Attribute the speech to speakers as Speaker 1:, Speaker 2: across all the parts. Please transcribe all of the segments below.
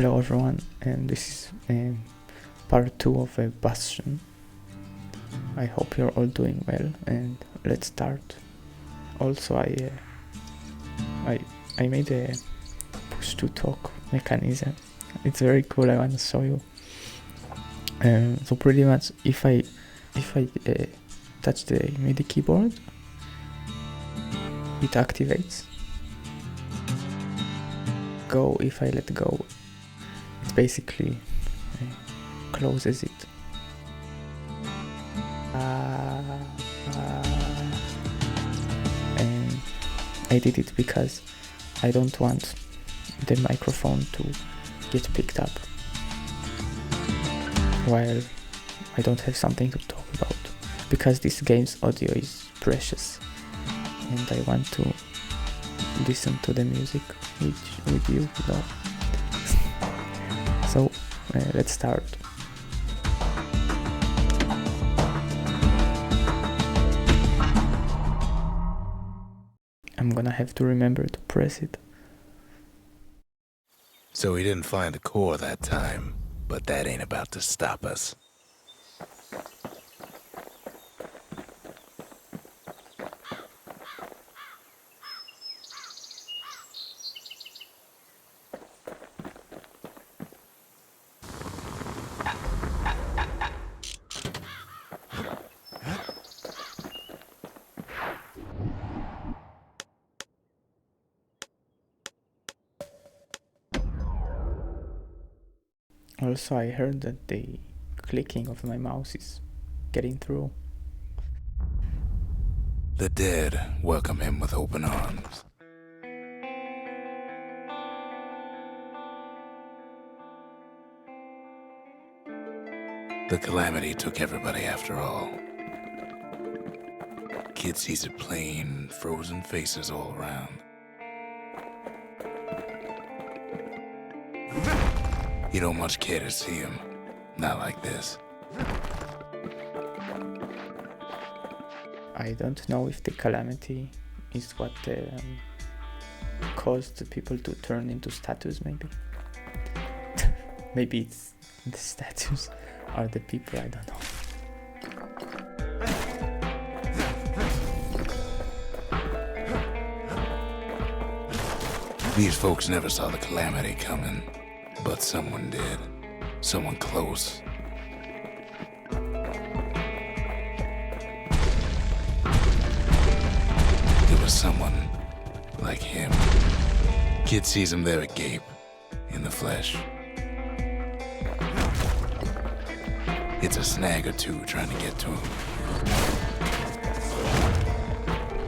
Speaker 1: Hello everyone, and this is part 2 of a bastion. I hope you're all doing well, and let's start. Also, I made a push to talk mechanism. It's very cool. I want to show you. So pretty much, if I touch the MIDI keyboard, it activates. Go if I let go, it basically closes it. And I did it because I don't want the microphone to get picked up while I don't have something to talk about, because this game's audio is precious and I want to listen to the music with you know. So let's start. I'm gonna have to remember to press it.
Speaker 2: So we didn't find the core that time, but that ain't about to stop us.
Speaker 1: Also, I heard that the clicking of my mouse is getting through.
Speaker 2: The dead welcome him with open arms. The calamity took everybody after all. Kid sees it plain, frozen faces all around. You don't much care to see him, not like this.
Speaker 1: I don't know if the calamity is what caused the people to turn into statues, maybe. Maybe it's the statues or the people, I don't know.
Speaker 2: These folks never saw the calamity coming, but someone did. Someone close. It was someone like him. Kid sees him there agape, in the flesh. It's a snag or two trying to get to him.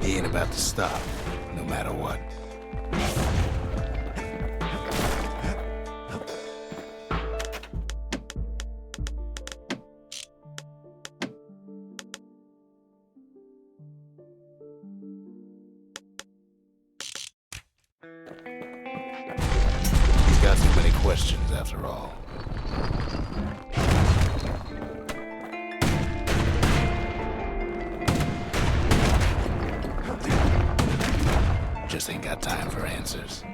Speaker 2: He ain't about to stop, no matter what. He's got so many questions after all. Just ain't got time for answers.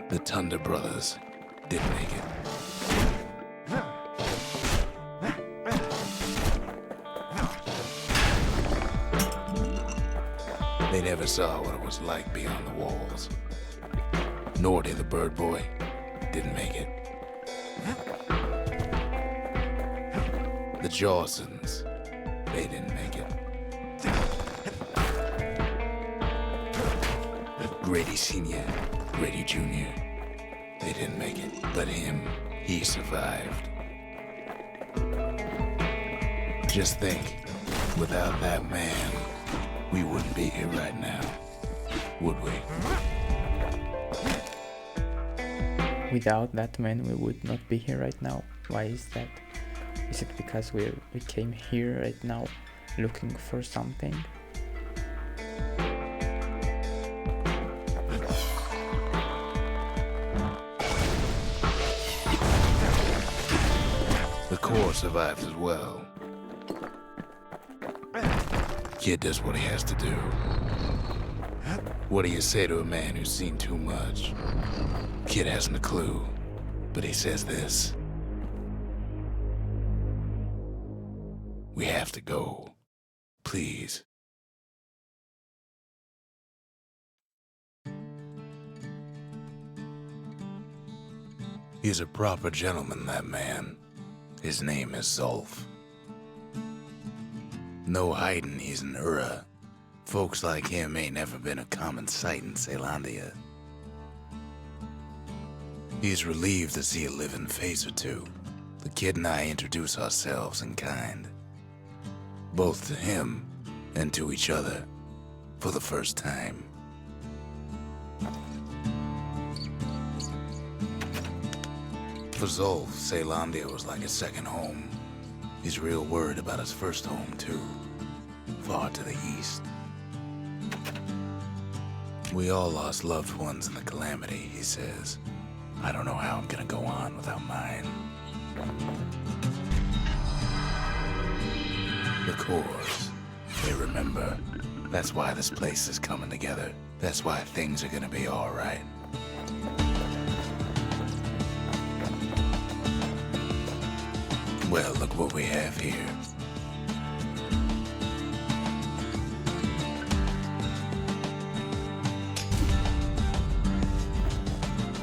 Speaker 2: The Thunder Brothers didn't make it. They never saw what it was like beyond the walls. Nor did the Bird Boy. Didn't make it. The Jawsons, they didn't make it. Grady Sr., Grady Jr., they didn't make it. But him, he survived. Just think, without that man, we wouldn't be here right now, would we?
Speaker 1: Without that man, we would not be here right now. Why is that? Is it because we came here right now looking for something?
Speaker 2: The core survived as well. Kid does what he has to do. What do you say to a man who's seen too much? Kid hasn't a clue, but he says this. We have to go. Please. He's a proper gentleman, that man. His name is Zolf. No hiding he's an Ura. Folks like him ain't never been a common sight in Caelondia. He's relieved to see a living face or two. The kid and I introduce ourselves in kind. Both to him and to each other for the first time. For Zolf, Caelondia was like a second home. He's real worried about his first home, too. Far to the east. We all lost loved ones in the calamity, he says. I don't know how I'm gonna go on without mine. The cores, they remember. That's why this place is coming together. That's why things are gonna be all right. Well, look what we have here.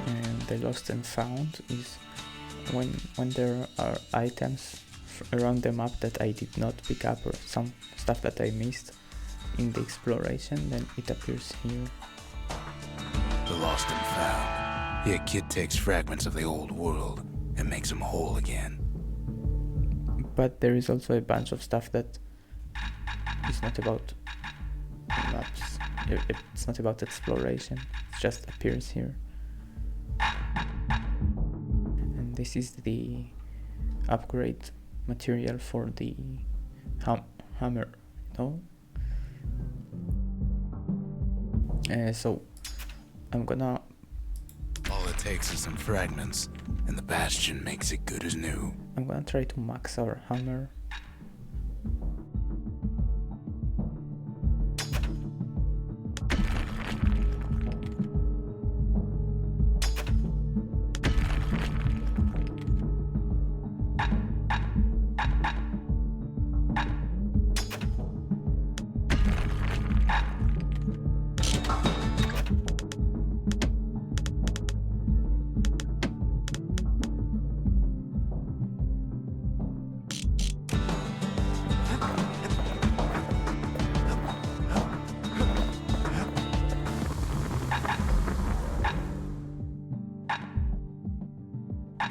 Speaker 1: And the lost and found is when there are items around the map that I did not pick up, or some stuff that I missed in the exploration, then it appears here.
Speaker 2: The lost and found. Here, kid takes fragments of the old world and makes them whole again.
Speaker 1: But there is also a bunch of stuff that is not about maps. It's not about exploration. It just appears here. And this is the upgrade material for the hammer. No? So I'm gonna...
Speaker 2: All it takes is some fragments, and the bastion makes it good as new.
Speaker 1: I'm gonna try to max our hammer.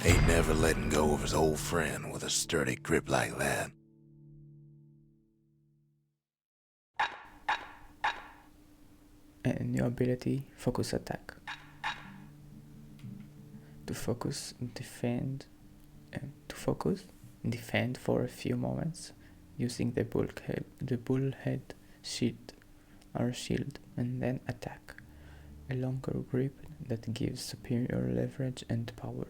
Speaker 2: Ain't never letting go of his old friend with a sturdy grip like that.
Speaker 1: And new ability, focus attack. To focus, defend, defend for a few moments using the bullhead shield, and then attack. A longer grip that gives superior leverage and power.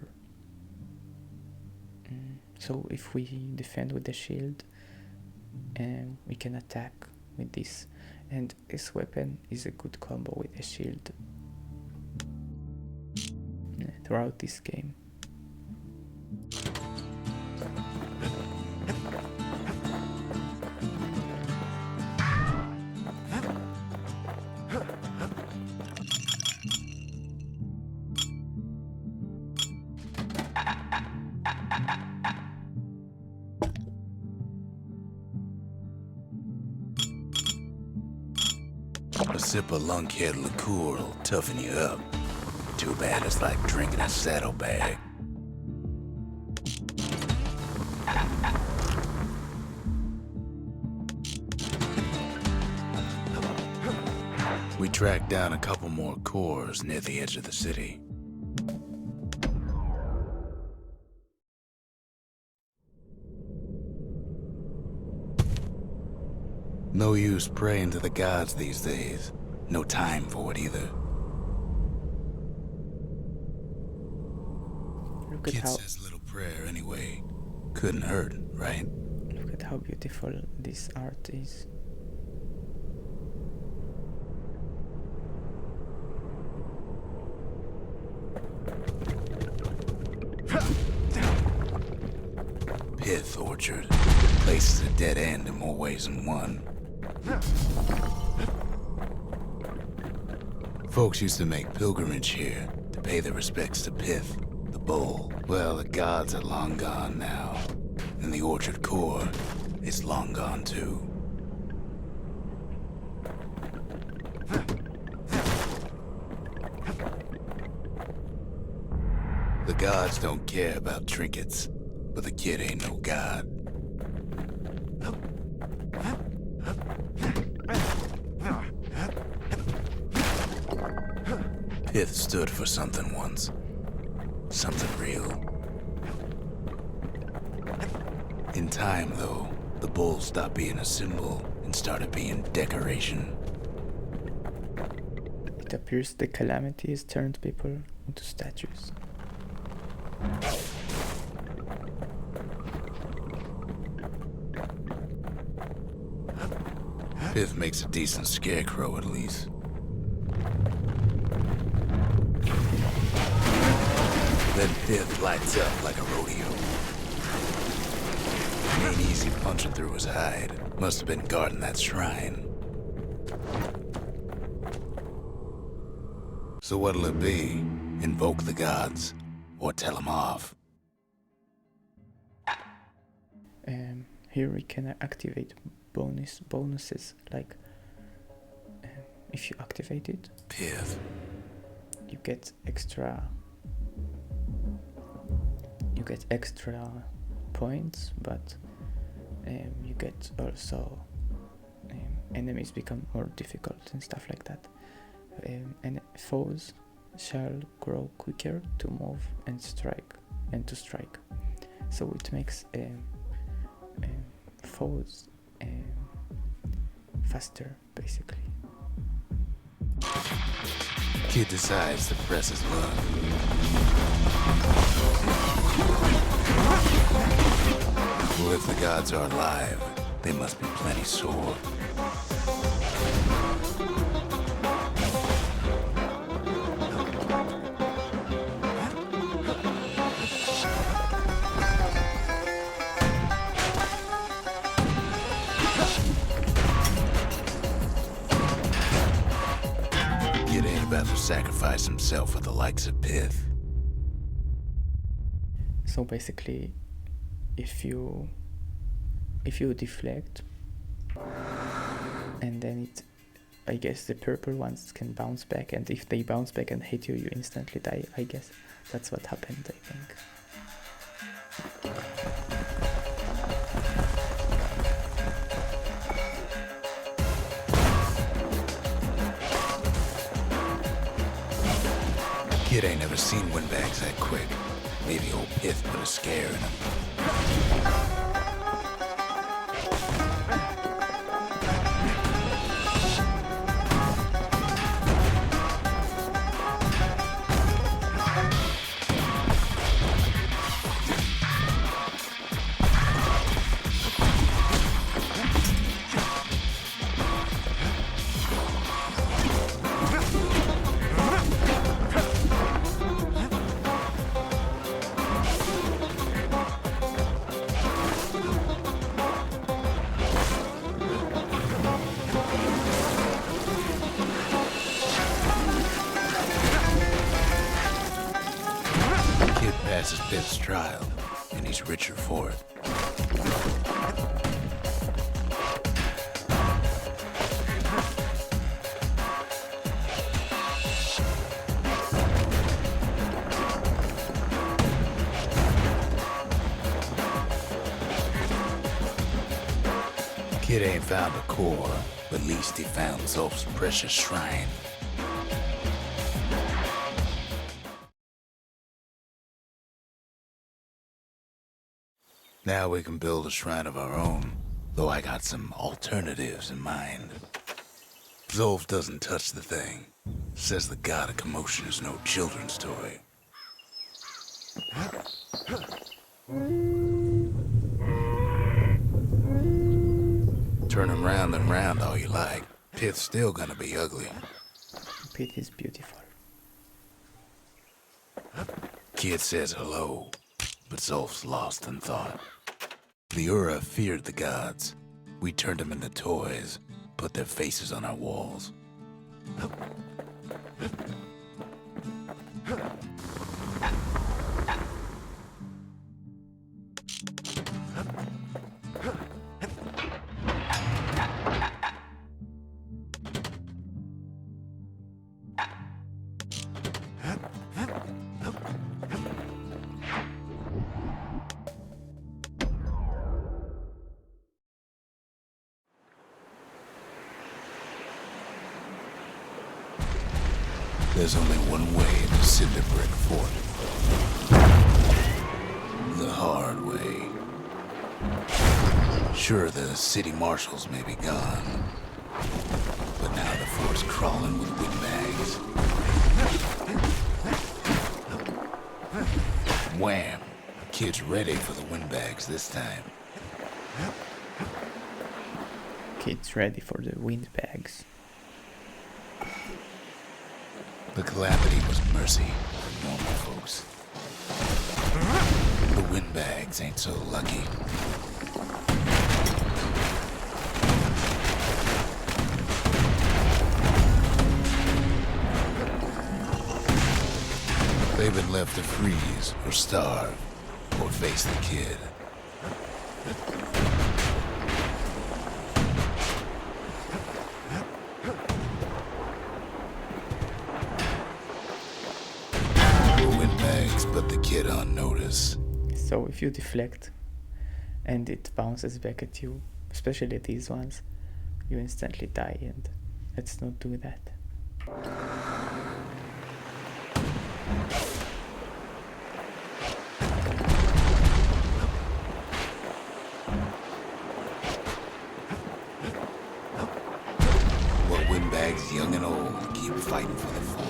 Speaker 1: So if we defend with the shield, we can attack with this, and this weapon is a good combo with the shield throughout this game.
Speaker 2: A sip of lunkhead liqueur will toughen you up. Too bad it's like drinking a saddlebag. We tracked down a couple more cores near the edge of the city. No use praying to the gods these days. No time for it either.
Speaker 1: Look at
Speaker 2: Kid
Speaker 1: how
Speaker 2: says a little prayer anyway. Couldn't hurt, right?
Speaker 1: look at how beautiful this art is.
Speaker 2: Pith Orchard. Place is a dead end in more ways than one. Folks used to make pilgrimage here to pay their respects to Pith, the bull. Well, the gods are long gone now, and the orchard core is long gone too. The gods don't care about trinkets, but the kid ain't no god. Pith stood for something once. Something real. In time, though, the bull stopped being a symbol and started being decoration.
Speaker 1: It appears the calamity has turned people into statues.
Speaker 2: Pith makes a decent scarecrow, at least. Then Pith lights up like a rodeo. Ain't easy punching through his hide. Must have been guarding that shrine. So what'll it be? Invoke the gods, or tell them off?
Speaker 1: Here we can activate bonuses, like if you activate it,
Speaker 2: Pith.
Speaker 1: you get extra points, but you get also enemies become more difficult and stuff like that. And foes shall grow quicker to move and to strike. So it makes foes faster, basically.
Speaker 2: Kid decides to press his luck. Well, if the gods are alive, they must be plenty sore. Kid ain't about to sacrifice himself for the likes of Pith.
Speaker 1: So basically, if you deflect, and then I guess the purple ones can bounce back, and if they bounce back and hit you, you instantly die. I guess that's what happened, I think.
Speaker 2: Kid ain't never seen windbags that quick. Maybe old Pith put a scare in him. Passes Pith's trial, and he's richer for it. Kid ain't found a core, but at least he found Zolf's precious shrine. Now we can build a shrine of our own, though I got some alternatives in mind. Zolf doesn't touch the thing. Says the god of commotion is no children's toy. Turn him round and round all you like. Pith's still gonna be ugly.
Speaker 1: Pith is beautiful.
Speaker 2: Kid says hello, but Zolf's lost in thought. The Ura feared the gods. We turned them into toys, put their faces on our walls. There's only one way to Cinderbrick Fort. The hard way. Sure, the city marshals may be gone, but now the fort's crawling with windbags. Wham! Kid's ready for the windbags this time.
Speaker 1: Kids ready for the windbags.
Speaker 2: The calamity was mercy for normal folks. The windbags ain't so lucky. They've been left to freeze or starve or face the kid. Put the kid on notice.
Speaker 1: So if you deflect and it bounces back at you, especially these ones, you instantly die, and let's not do that.
Speaker 2: Well, windbags young and old keep fighting for the fort.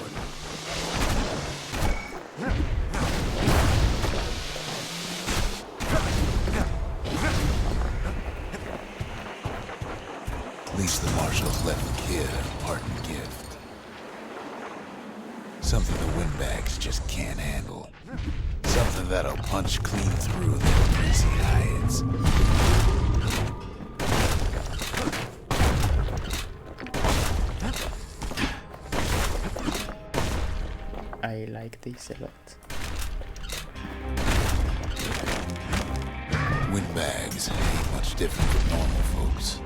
Speaker 2: At least the marshals left the kid a parting gift. Something the windbags just can't handle. Something that'll punch clean through their greasy hides.
Speaker 1: I like this a lot.
Speaker 2: Windbags ain't much different from normal folks.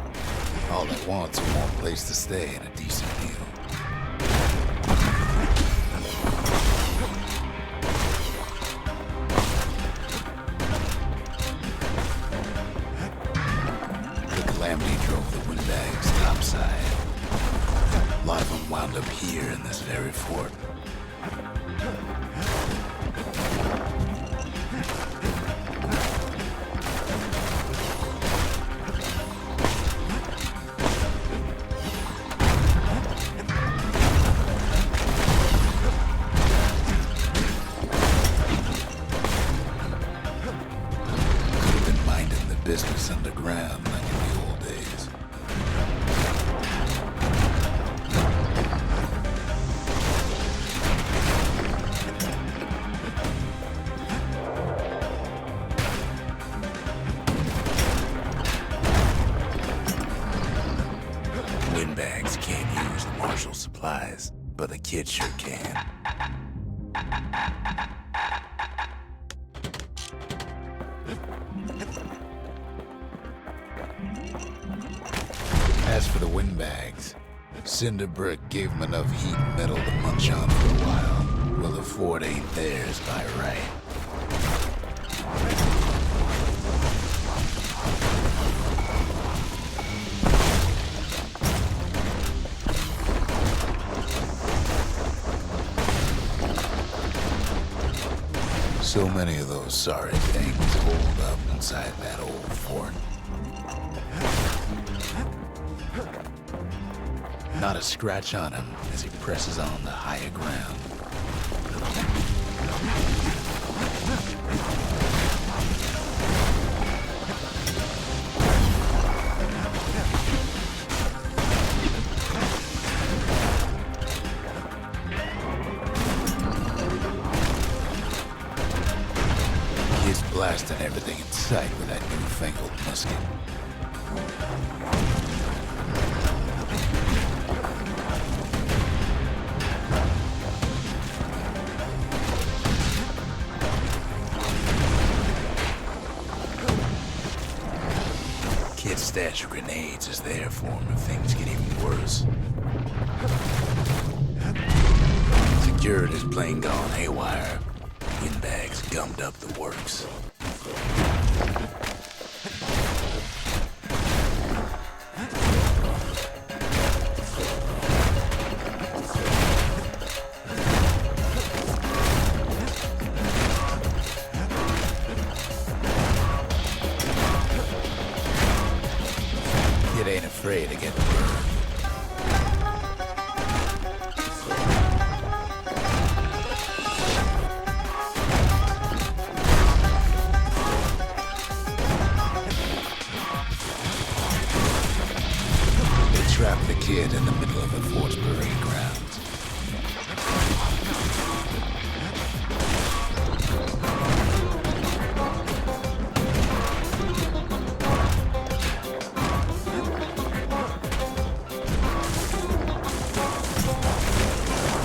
Speaker 2: All they want's a warm place to stay and a decent meal. The calamity drove the windbags topside. A lot of them wound up here in this very fort. Business underground like in the old days. Windbags can't use the marshal supplies, but the kid sure can. As for the windbags, Cinderbrick gave them enough heat and metal to munch on for a while. Well, the fort ain't theirs by right. So many of those sorry things hold up inside that old fort. Not a scratch on him as he presses on the higher ground. His blasting everything in sight with that newfangled musket. Kid's stash of grenades is there for him if things get even worse. Security's plane gone haywire. Windbags gummed up the works. Kid ain't afraid to get burned. Trapped the kid in the middle of the fort's parade grounds.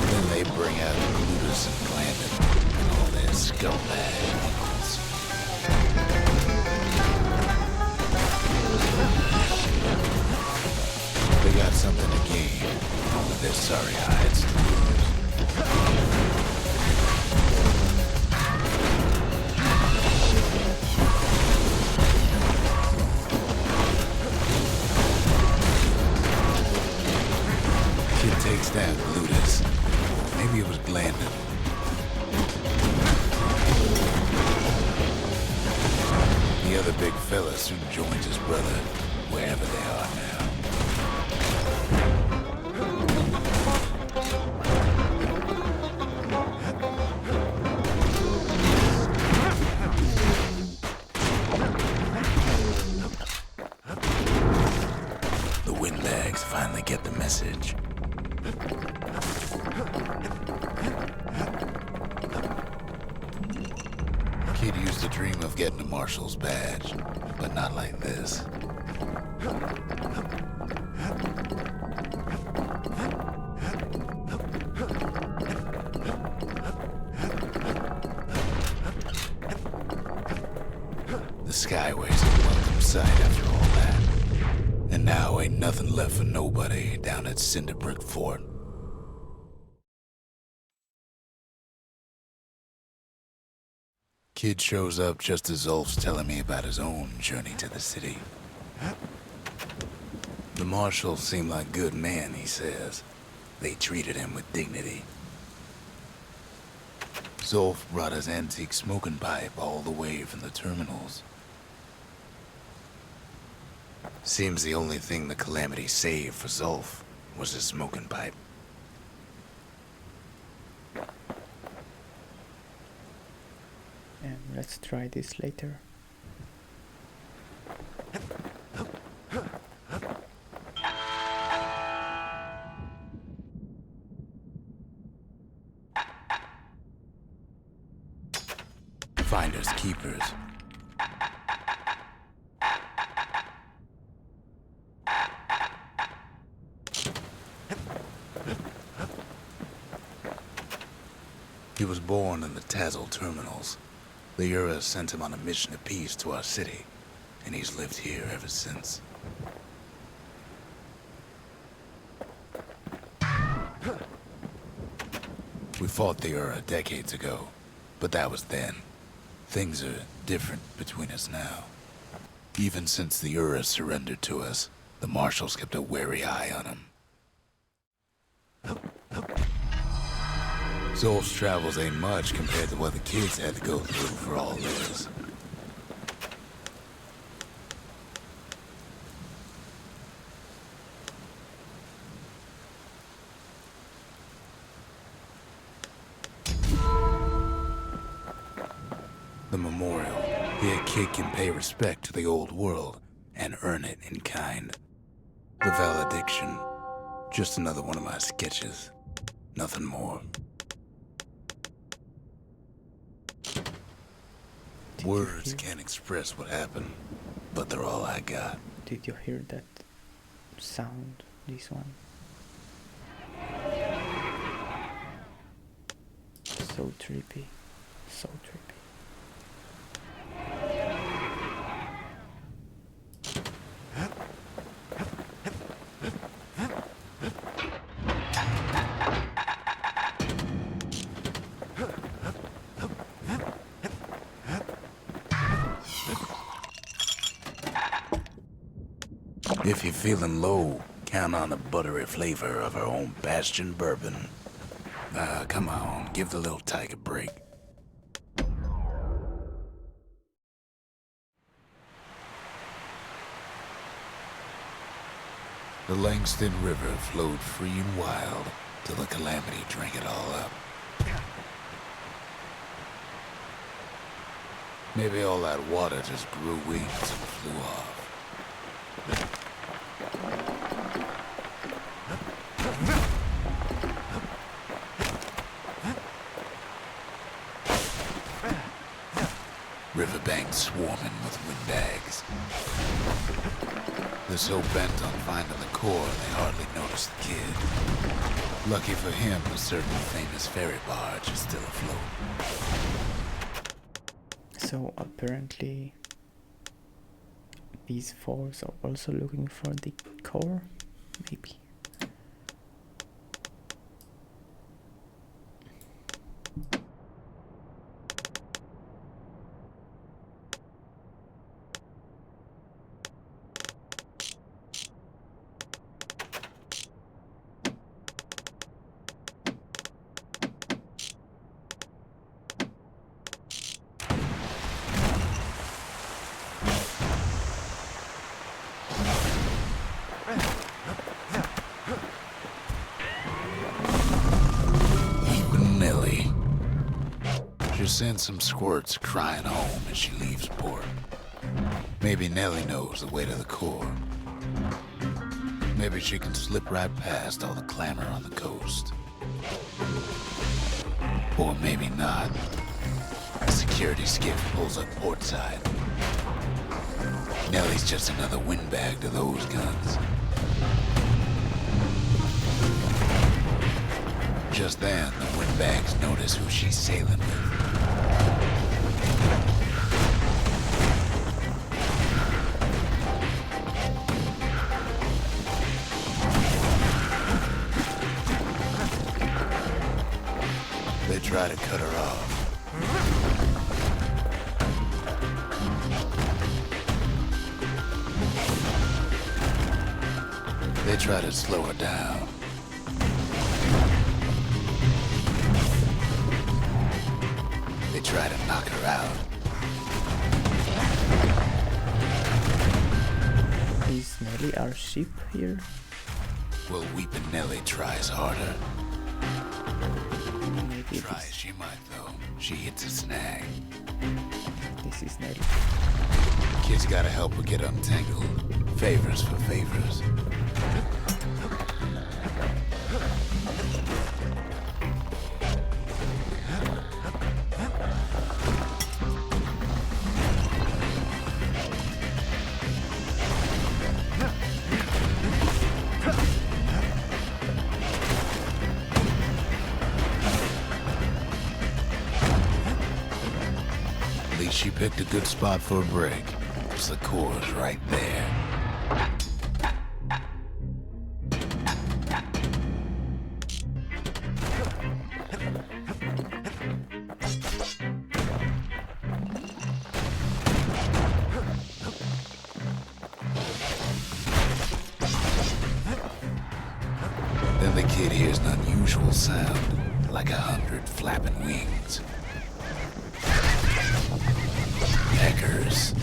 Speaker 2: Then they bring out Ludus and Glandon and all their scumbag uncles. They got something to gain, but they're sorry hides to lose. Kid takes down Ludus. Maybe it was Glandon. The other big fella soon joins his brother, wherever they are now. The windbags finally get the message. Kid used to dream of getting a marshal's badge, but not like this. The Skyway's a welcome sight after all that. And now ain't nothing left for nobody down at Cinderbrick Fort. Kid shows up just as Zulf's telling me about his own journey to the city. The marshals seem like good men, he says. They treated him with dignity. Zulf brought his antique smoking pipe all the way from the terminals. Seems the only thing the Calamity saved for Zulf was his smoking pipe.
Speaker 1: And let's try this later.
Speaker 2: Finders keepers. He was born in the Tazzle terminals. The Ura sent him on a mission of peace to our city, and he's lived here ever since. We fought the Ura decades ago, but that was then. Things are different between us now. Even since the Ura surrendered to us, the marshals kept a wary eye on him. Zulf's travels ain't much compared to what the kids had to go through for all this. The memorial. Here, kid can pay respect to the old world and earn it in kind. The valediction. Just another one of my sketches. Nothing more. Words can't express what happened, but they're all I got.
Speaker 1: Did you hear that sound? This one. So trippy. So trippy.
Speaker 2: If you're feeling low, count on the buttery flavor of our own bastion bourbon. Come on, give the little tyke a break. The Langston River flowed free and wild till the calamity drank it all up. Maybe all that water just grew wings and flew off. Riverbanks swarming with windbags. They're so bent on finding the core, they hardly notice the kid. Lucky for him, a certain famous ferry barge is still afloat.
Speaker 1: So apparently these fours are also looking for the core, maybe.
Speaker 2: Send some squirts crying home as she leaves port. Maybe Nellie knows the way to the core. Maybe she can slip right past all the clamor on the coast. Or maybe not. A security skiff pulls up portside. Nellie's just another windbag to those guns. Just then, the windbags notice who she's sailing with. They try to cut her off. They try to slow her down. They try to knock her out.
Speaker 1: Is Nellie our ship here?
Speaker 2: Well, Weepin' Nellie tries harder.
Speaker 1: Maybe
Speaker 2: Tries, she might though. She hits a snag.
Speaker 1: this is Nellie.
Speaker 2: Kid's gotta help her get untangled. Favors for favors. At least she picked a good spot for a break. 'Cause the core's right there. Then the kid hears an unusual sound, like 100 flapping wings. Peckers.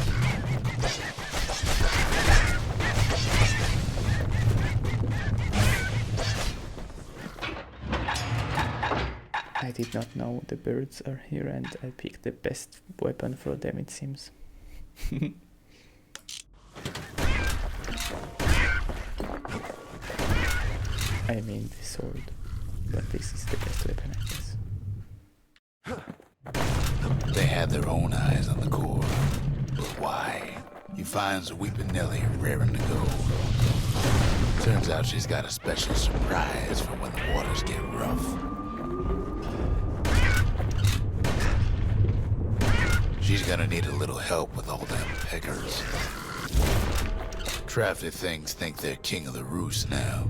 Speaker 1: I did not know the birds are here and I picked the best weapon for them, it seems. I mean the sword, but this is the best weapon, I guess.
Speaker 2: They had their own eyes on the core. But why? He finds Weeping Nellie raring to go. Turns out she's got a special surprise for when the waters get rough. She's gonna need a little help with all them peckers. Crafty things think they're king of the roost now.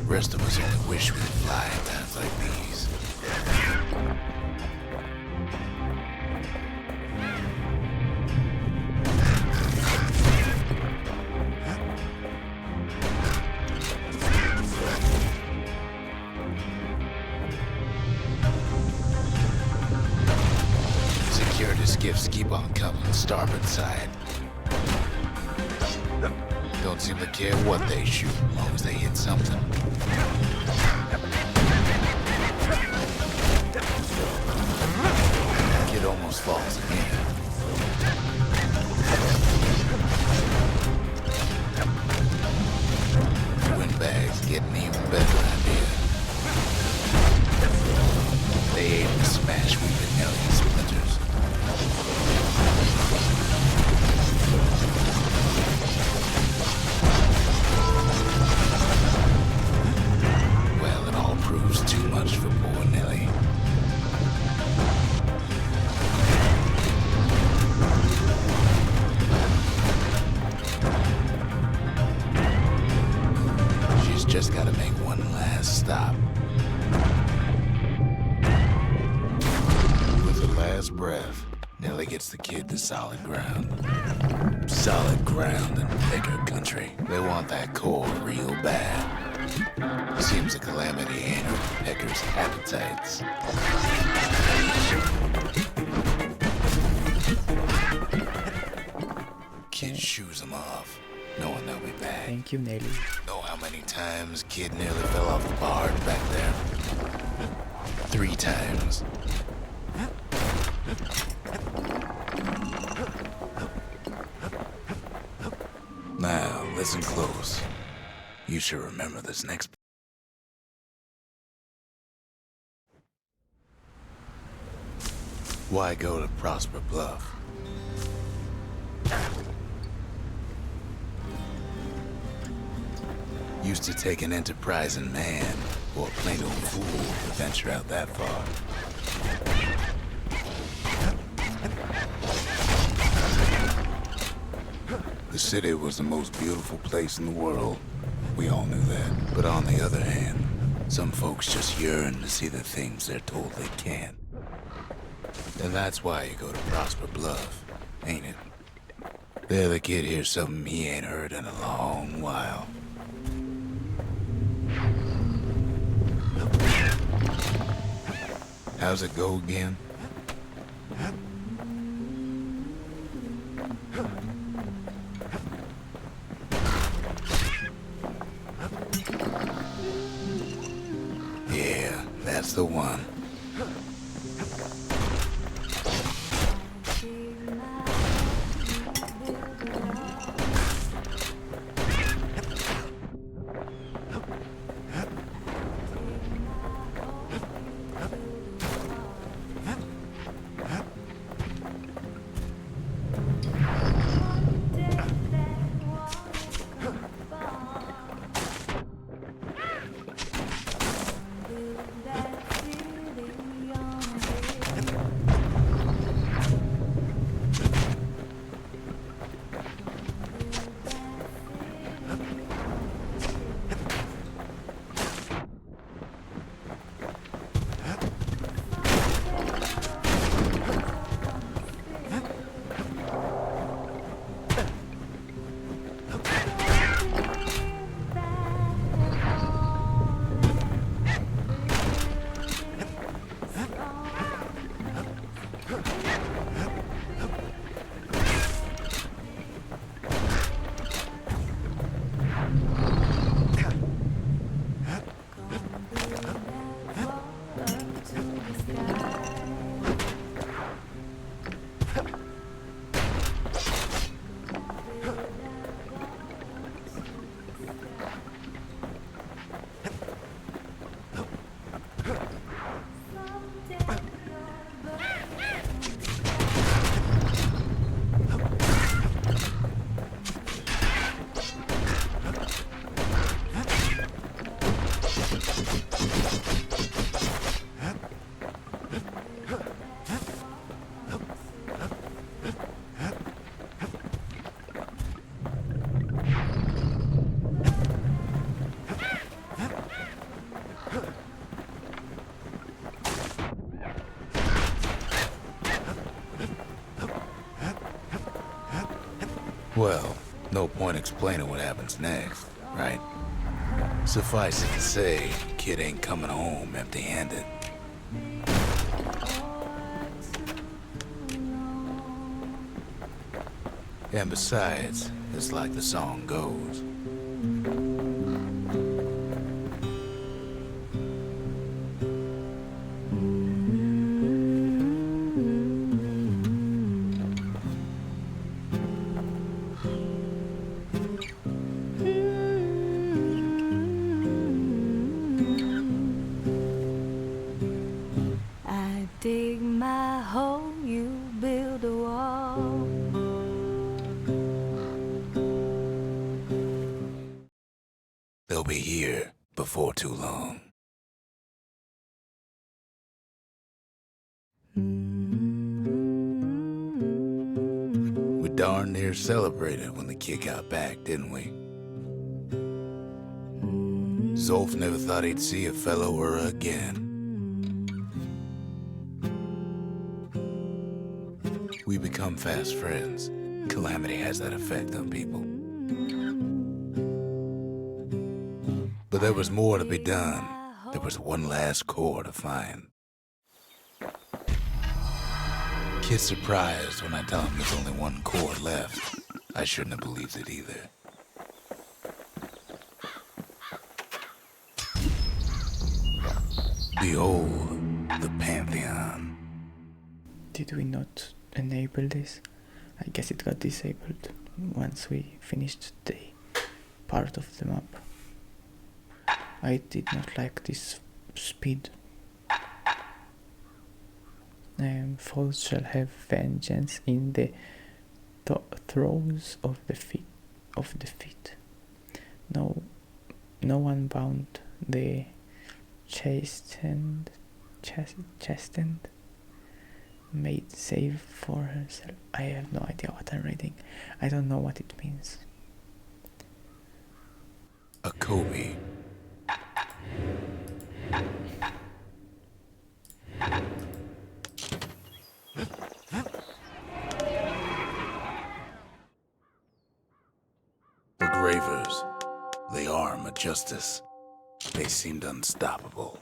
Speaker 2: Rest of us only wish we could fly in times like these. Security skiffs keep on coming, starboard side. Don't seem to care what they shoot, as long as they hit something. Kid almost falls again. Windbags getting even better idea. They aim to smash Weeping Nellie in splinters. Well, it all proves too much for poor Nellie. She's just gotta make one last stop. With her last breath, Nellie gets the kid to solid ground. Solid ground in Pecker country. They want that core real bad. Seems a calamity ain't hurt Pecker's appetites. Kid shoos him off, knowing they'll be back.
Speaker 1: Thank you, Nelly.
Speaker 2: Know how many times Kid nearly fell off the barge back there? 3 times. Now, listen close. You should remember this next. Why go to Prosper Bluff? Used to take an enterprising man or a plain old fool to venture out that far. The city was the most beautiful place in the world. We all knew that. But on the other hand, some folks just yearn to see the things they're told they can't. And that's why you go to Prosper Bluff, ain't it? There the kid hears something he ain't heard in a long while. How's it go again? Yeah, that's the one. Well, no point explaining what happens next, right? Suffice it to say, kid ain't coming home empty-handed. And besides, it's like the song goes.
Speaker 3: I dig my hole, you build a wall.
Speaker 2: They'll be here before too long. We darn near celebrated when the kid got back, didn't we? Zolf never thought he'd see a fellow or again. We become fast friends. Calamity has that effect on people. But there was more to be done. There was one last core to find. Kid's surprised when I tell him there's only one core left. I shouldn't have believed it either. Behold, the Pantheon.
Speaker 1: Did we not enable this? I guess it got disabled once we finished the part of the map. I did not like this speed. Foes shall have vengeance in the throes of the feet. No one bound the chastened made save for herself. I have no idea what I'm reading. I don't know what it means.
Speaker 2: A Kobe. The Gravers. The arm of justice. They seemed unstoppable.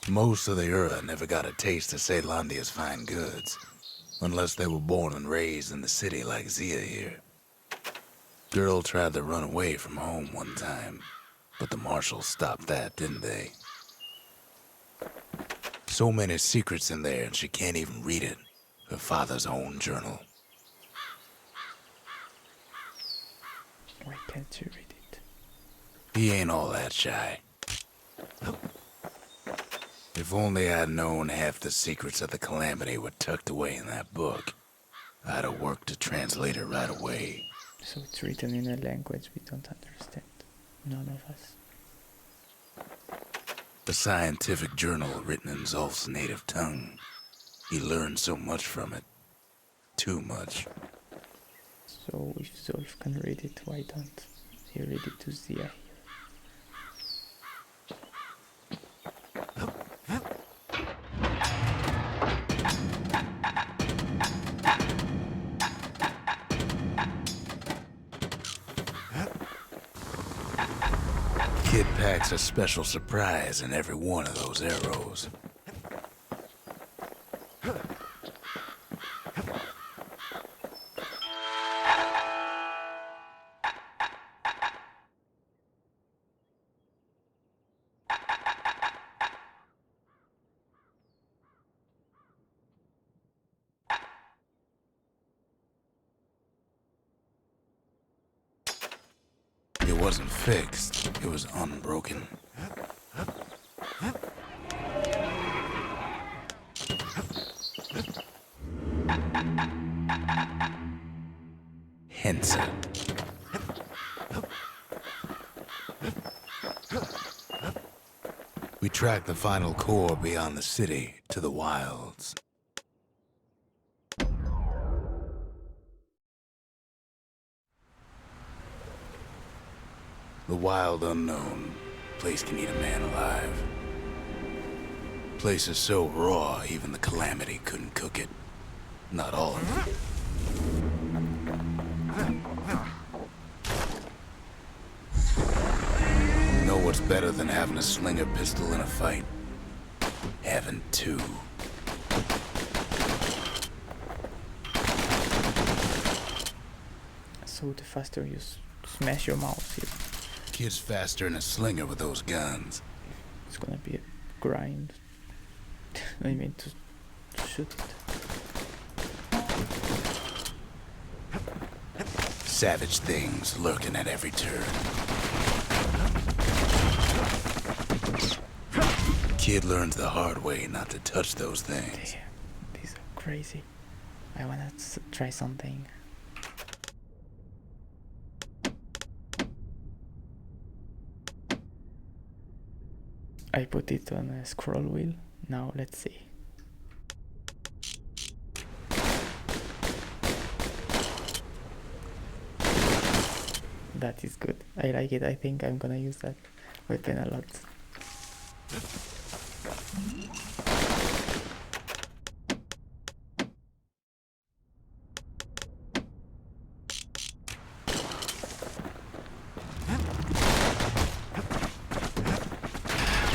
Speaker 2: Most of the Ura never got a taste of Ceylondia's fine goods, unless they were born and raised in the city like Zia here. Girl tried to run away from home one time, but the marshals stopped that, didn't they? So many secrets in there and she can't even read it. Her father's own journal.
Speaker 1: Why can't you read it?
Speaker 2: He ain't all that shy. If only I'd known half the secrets of the Calamity were tucked away in that book, I'd have worked to translate it right away.
Speaker 1: So it's written in a language we don't understand. None of us.
Speaker 2: A scientific journal written in Zolf's native tongue. He learned so much from it. Too much.
Speaker 1: So if Zolf can read it, why don't he read it to Zia?
Speaker 2: Kid packs a special surprise in every one of those arrows. It wasn't fixed, it was unbroken. Hensa. We tracked the final core beyond the city to the wilds. The wild unknown. Place can eat a man alive. Place is so raw, even the Calamity couldn't cook it. Not all of them. You know what's better than having a slinger pistol in a fight? Having two.
Speaker 1: So the faster you smash your mouse,
Speaker 2: Kid's faster than a slinger with those guns.
Speaker 1: it's gonna be a grind. I mean to shoot it.
Speaker 2: Savage things lurking at every turn. Kid learns the hard way not to touch those things.
Speaker 1: Damn, these are crazy. I wanna try something. I put it on a scroll wheel. Now let's see. That is good. I like it. I think I'm gonna use that weapon a lot.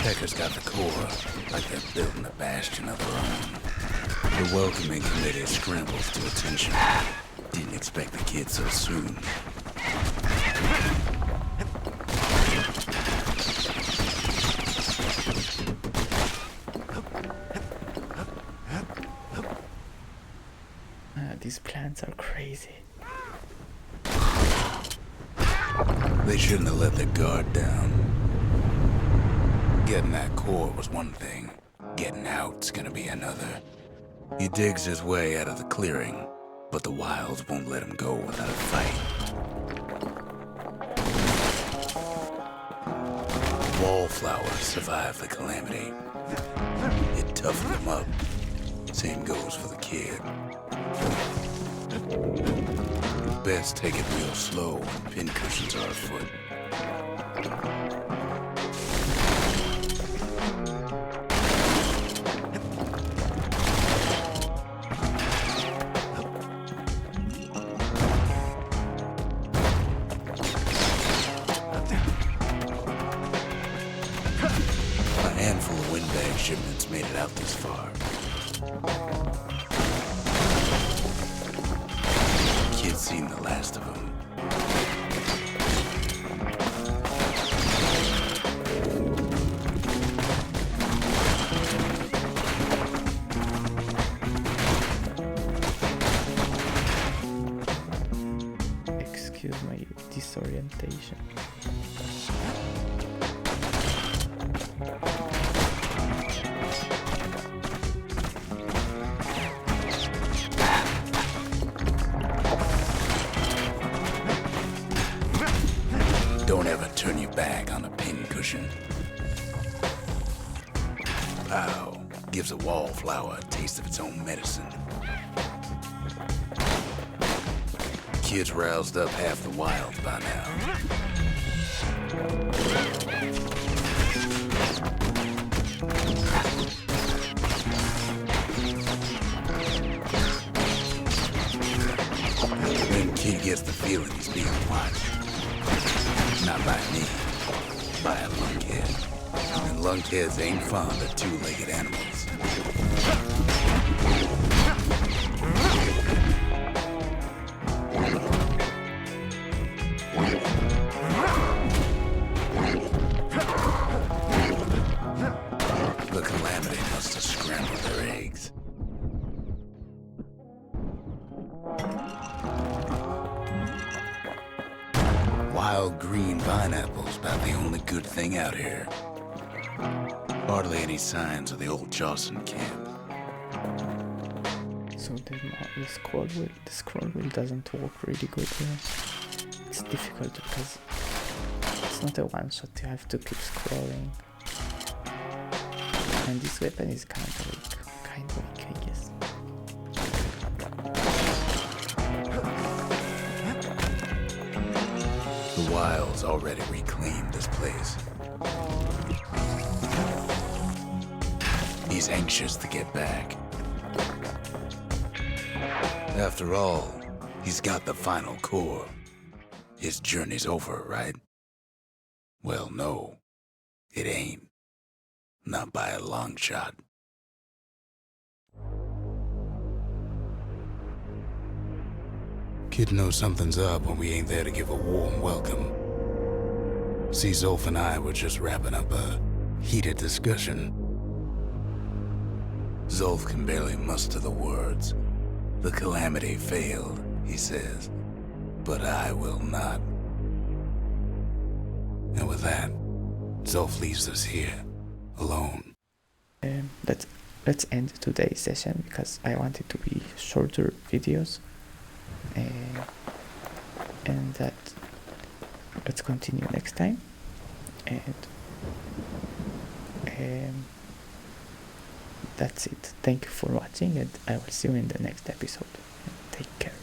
Speaker 2: Pecker's got the core, like they're building a bastion of their own. The welcoming committee scrambles to attention. Didn't expect the kid so soon.
Speaker 1: These plants are crazy.
Speaker 2: They shouldn't have let their guard down. Getting that core was one thing. Getting out's gonna be another. He digs his way out of the clearing, but the wilds won't let him go without a fight. Wallflowers survived the calamity. It toughened them up. Same goes for the kid. Best take it real slow when pincushions are afoot. A handful of windbag shipments made it out this far. Kid's seen the last of them.
Speaker 1: Excuse my disorientation.
Speaker 2: Don't ever turn your back on a pincushion. Pow gives a wallflower a taste of its own medicine. Kid's roused up half the wilds by now. When Kid gets the feeling he's being watched. Not by me, by a lunkhead. And lunkheads ain't fond of two-legged animals. The calamity must have scrambled their eggs. Wild green pineapples about the only good thing out here. Hardly any signs of the old Jawson camp.
Speaker 1: So the scroll wheel doesn't work really good here. It's difficult because it's not a one shot, you have to keep scrolling. And this weapon is kind of weak, I guess.
Speaker 2: The wilds already reclaimed this place. He's anxious to get back. After all, he's got the final core. His journey's over, right? Well, no, it ain't. Not by a long shot. Kid knows something's up when we ain't there to give a warm welcome. See, Zolf and I were just wrapping up a heated discussion. Zolf can barely muster the words. The calamity failed, he says, but I will not. And with that, Zolf leaves us here, alone.
Speaker 1: Let's end today's session because I want it to be shorter videos. And that let's continue next time. And that's it. Thank you for watching, and I will see you in the next episode. Take care.